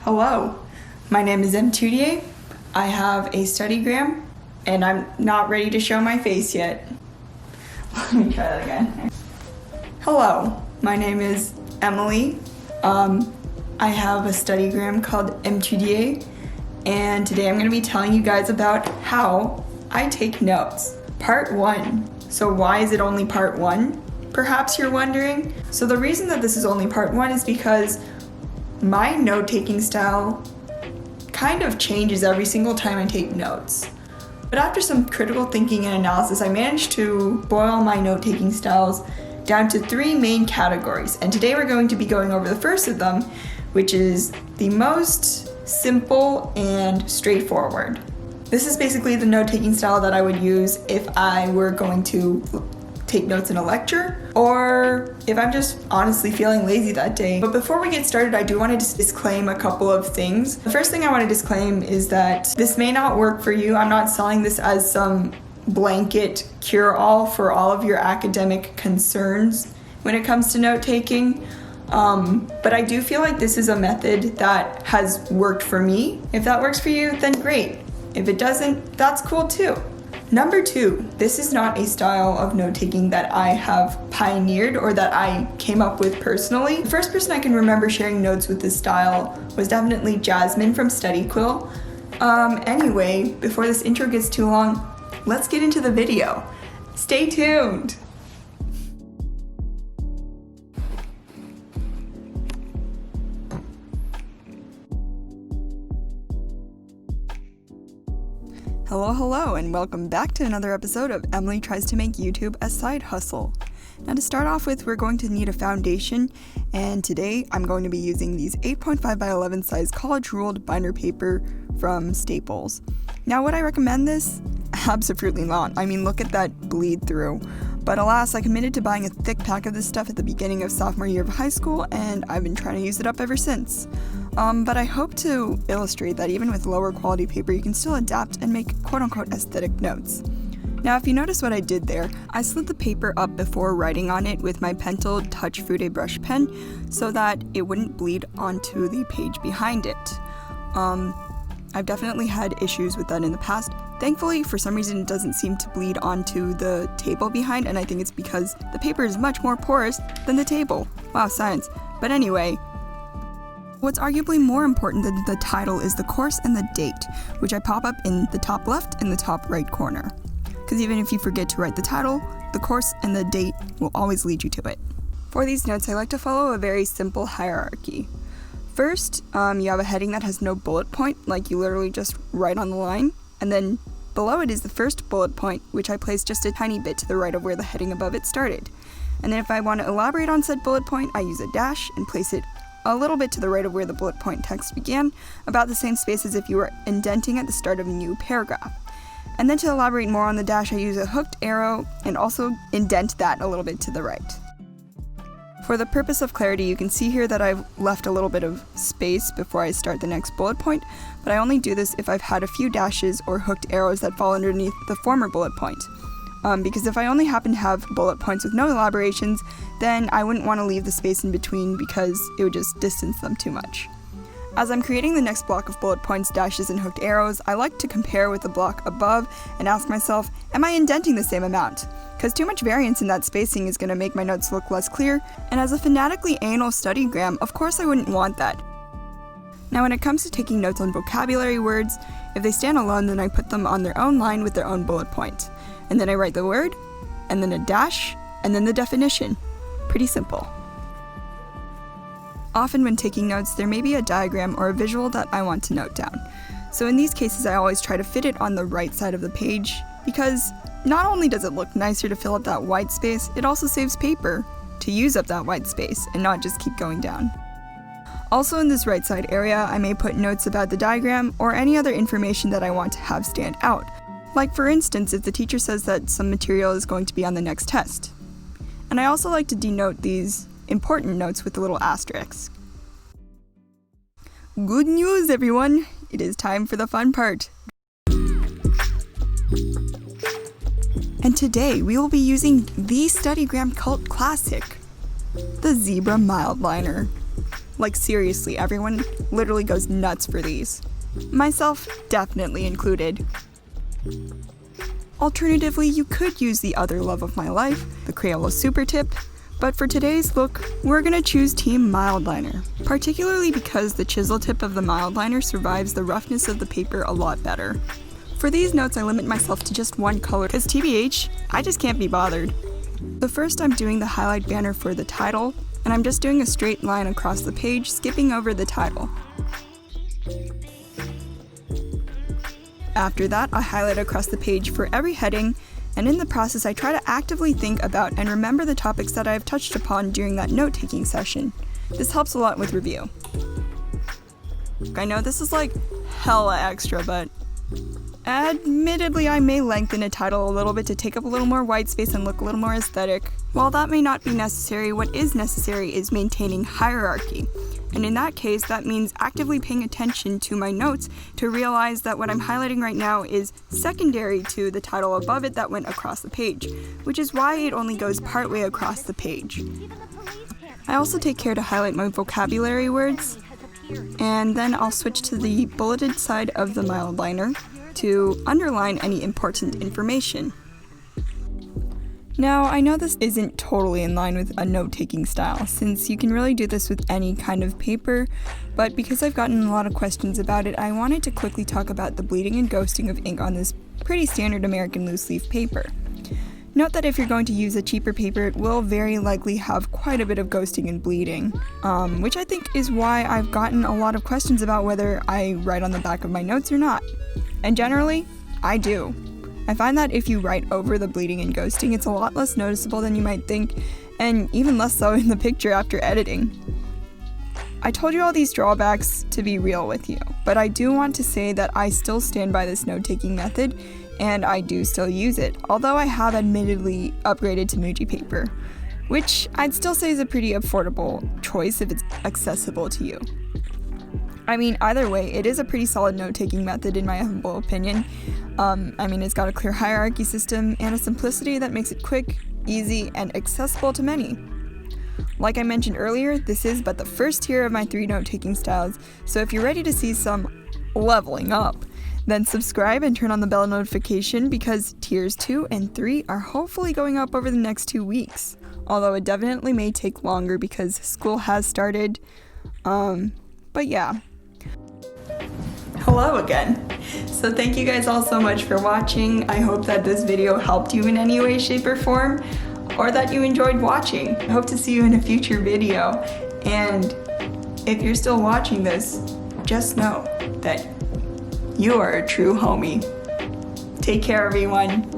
Hello, my name is Fude. I have a studygram, and I'm not ready to show my face yet. Let me try that again. Hello, my name is Emily. I have a studygram called Fude, and today I'm going to be telling you guys about how I take notes. Part 1. So why is it only part 1? Perhaps you're wondering. So the reason that this is only part 1 is because my note-taking style kind of changes every single time I take notes. But after some critical thinking and analysis, I managed to boil my note-taking styles down to 3 main categories. And today we're going to be going over the first of them, which is the most simple and straightforward. This is basically the note-taking style that I would use if I were going to take notes in a lecture, or if I'm just honestly feeling lazy that day. But before we get started, I do want to disclaim a couple of things. The first thing I want to disclaim is that this may not work for you. I'm not selling this as some blanket cure-all for all of your academic concerns when it comes to note-taking. But I do feel like this is a method that has worked for me. If that works for you, then great. If it doesn't, that's cool too. Number 2, this is not a style of note-taking that I have pioneered or that I came up with personally. The first person I can remember sharing notes with this style was definitely Jasmine from Study Quill. Anyway, before this intro gets too long, let's get into the video. Stay tuned! Hello, and welcome back to another episode of Emily Tries to Make YouTube a Side Hustle. Now to start off with, we're going to need a foundation, and today I'm going to be using these 8.5 by 11 size college ruled binder paper from Staples. Now would I recommend this? Absolutely not. I mean, look at that bleed through. But alas, I committed to buying a thick pack of this stuff at the beginning of sophomore year of high school, and I've been trying to use it up ever since. But I hope to illustrate that even with lower quality paper, you can still adapt and make quote-unquote aesthetic notes. Now, if you notice what I did there, I slid the paper up before writing on it with my Pentel Touch Fude brush pen so that it wouldn't bleed onto the page behind it. I've definitely had issues with that in the past. Thankfully, for some reason, it doesn't seem to bleed onto the table behind, and I think it's because the paper is much more porous than the table. Wow, science. But anyway, what's arguably more important than the title is the course and the date, which I pop up in the top left and the top right corner. Because even if you forget to write the title, the course and the date will always lead you to it. For these notes, I like to follow a very simple hierarchy. First, you have a heading that has no bullet point, like you literally just write on the line, and then below it is the first bullet point, which I place just a tiny bit to the right of where the heading above it started. And then if I want to elaborate on said bullet point, I use a dash and place it a little bit to the right of where the bullet point text began, about the same space as if you were indenting at the start of a new paragraph. And then to elaborate more on the dash, I use a hooked arrow and also indent that a little bit to the right. For the purpose of clarity, you can see here that I've left a little bit of space before I start the next bullet point, but I only do this if I've had a few dashes or hooked arrows that fall underneath the former bullet point. Because if I only happen to have bullet points with no elaborations, then I wouldn't want to leave the space in between because it would just distance them too much. As I'm creating the next block of bullet points, dashes, and hooked arrows, I like to compare with the block above and ask myself, am I indenting the same amount? Because too much variance in that spacing is going to make my notes look less clear, and as a fanatically anal studygram, of course I wouldn't want that. Now when it comes to taking notes on vocabulary words, if they stand alone, then I put them on their own line with their own bullet point. And then I write the word, and then a dash, and then the definition. Pretty simple. Often when taking notes, there may be a diagram or a visual that I want to note down. So in these cases, I always try to fit it on the right side of the page, because not only does it look nicer to fill up that white space, it also saves paper to use up that white space and not just keep going down. Also in this right side area, I may put notes about the diagram or any other information that I want to have stand out. Like for instance, if the teacher says that some material is going to be on the next test. And I also like to denote these important notes with a little asterisk. Good news, everyone! It is time for the fun part. And today we will be using the Studygram cult classic, the Zebra Mildliner. Like seriously, everyone literally goes nuts for these. Myself definitely included. Alternatively, you could use the other love of my life, the Crayola Supertip, but for today's look, we're gonna choose Team Mildliner, particularly because the chisel tip of the Mildliner survives the roughness of the paper a lot better. For these notes, I limit myself to just one color, because TBH, I just can't be bothered. So first I'm doing the highlight banner for the title, and I'm just doing a straight line across the page, skipping over the title. After that, I highlight across the page for every heading, and in the process I try to actively think about and remember the topics that I have touched upon during that note-taking session. This helps a lot with review. I know this is like hella extra, but admittedly I may lengthen a title a little bit to take up a little more white space and look a little more aesthetic. While that may not be necessary, what is necessary is maintaining hierarchy. And in that case, that means actively paying attention to my notes to realize that what I'm highlighting right now is secondary to the title above it that went across the page, which is why it only goes partway across the page. I also take care to highlight my vocabulary words, and then I'll switch to the bulleted side of the Mildliner to underline any important information. Now, I know this isn't totally in line with a note-taking style, since you can really do this with any kind of paper, but because I've gotten a lot of questions about it, I wanted to quickly talk about the bleeding and ghosting of ink on this pretty standard American loose-leaf paper. Note that if you're going to use a cheaper paper, it will very likely have quite a bit of ghosting and bleeding, which I think is why I've gotten a lot of questions about whether I write on the back of my notes or not. And generally, I do. I find that if you write over the bleeding and ghosting, it's a lot less noticeable than you might think, and even less so in the picture after editing. I told you all these drawbacks to be real with you, but I do want to say that I still stand by this note-taking method, and I do still use it, although I have admittedly upgraded to Muji paper, which I'd still say is a pretty affordable choice if it's accessible to you. I mean, either way, it is a pretty solid note-taking method in my humble opinion. It's got a clear hierarchy system and a simplicity that makes it quick, easy, and accessible to many. Like I mentioned earlier, this is but the first tier of my 3 note-taking styles, so if you're ready to see some leveling up, then subscribe and turn on the bell notification because tiers 2 and 3 are hopefully going up over the next 2 weeks. Although it definitely may take longer because school has started. But yeah. Hello again. So thank you guys all so much for watching. I hope that this video helped you in any way, shape, or form, or that you enjoyed watching. I hope to see you in a future video. And if you're still watching this, just know that you are a true homie. Take care, everyone.